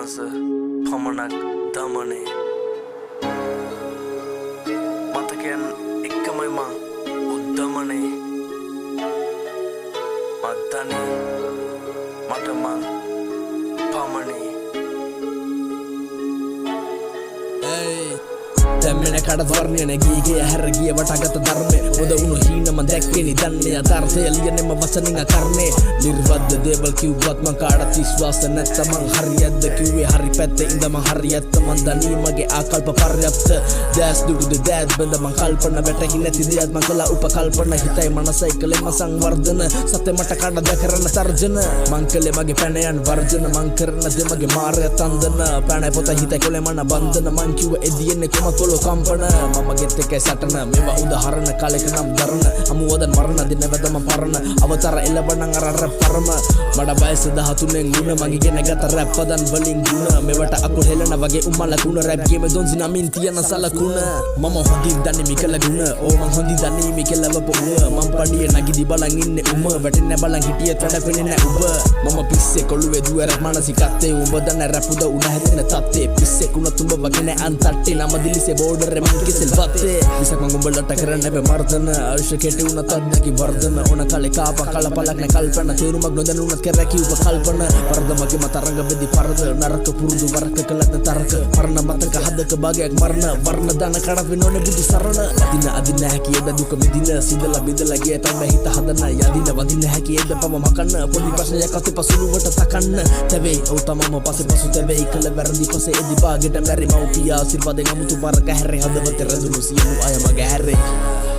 මනස පමණක් දමනේ මතකයන් එක්කමයි මං උද්දමනේ මත්තනේ මට මං පමනේ දැම්මෙන කඩවර්ණයන ගීගේ හැරගිය වටගත ධර්මය හොද උණු හීනම දැක්කෙනි දන්නේ අධර්ථය ලියනෙම වචනින් කරන්නේ නිර්වද්ද දේවල් කිව්වත් මං කාටත් විශ්වාස නැත්ත මං හරියද්ද කිව්වේ හරි පැත්තේ ඉඳ මං හරියත්ත මං දනී මගේ ආකල්ප පර්යාප්ත දැස් දුඩුද දෑත් බඳ මං කල්පන වැටහි නැති දෙයක් මං කළා උපකල්පන හිතයි මනසයි කළේ මං සංවර්ධන සත්‍ය මට කඩ දැකරන තර්ජන මං කළේ මගේ පැනයන් වර්ජන මං කරන දේ මගේ මාර්ය තන්දන පැන පොත හිතයි කොලේ මන බන්ධන මං කිව්ව එදියෙන්නේ කොම කම්පන මම ගෙත් එකයි සටන මේවා උදාහරණ කාලෙක නම් දරන අමුවදන් මරණ දින වැදම පරණ අවතර එළබනන් අර රැප් පරම මඩ බයස 13න් ගුණ මගේ ගෙන ගත රැප් පදන් වලින් ගුණ මෙවට අකුල් හෙලන වගේ උම්මල කුණ රැප් ගේම දොන්සි නමින් තියන සලකුණ මම හොඳින් දන්නේ මිකල ගුණ ඕ මං හොඳින් දන්නේ මිකලව පොම මං පඩිය නගිදි බලන් ඉන්නේ උම වැටෙන්න බලන් හිටියත් වැඩ පෙන්නේ නැ උඹ මම පිස්සේ කොළුවේ දුවරක් මානසිකත්තේ උඹ දන්න රැප් උද උණ හැදෙන තත්තේ පිස්සේ කුණ තුඹ වගේ නැ අන්තට්ටේ නම දිලිසේ බෝඩර් මං කිසල් වත්තේ විසක් මං උඹලට කරන්න බෑ මර්ධන ආයුෂ කෙටි උනත් අද්දකි වර්ධන ඕන කලේ කාපා කලපලක් නැ කල්පන තේරුමක් නොදැනුනත් කරකි උපකල්පන වර්ධමගේ මතරංග බෙදි පරද නරක පුරුදු වරක කළත් තරක පරණ මතක හදක භාගයක් මරණ වර්ණ දාන කඩ වෙනෝනේ බුදු සරණ අදින හැකියද දුක මිදින සිඳලා බෙදලා ගිය තම හිත හදන යදින වදින හැකියද පව මකන්න පොඩි ප්‍රශ්නයක් අතේ පසුලුවට තකන්න තැවේ ඔව් තමම පස්සේ පසු තැවේ කළ වැරදි පස්සේ එදි බාගෙට මැරි මව්පියා ආශිර්වාදෙන් අමුතු බරක හැරේ හදවත රැඳුණු සියලු අය මගේ හැරේ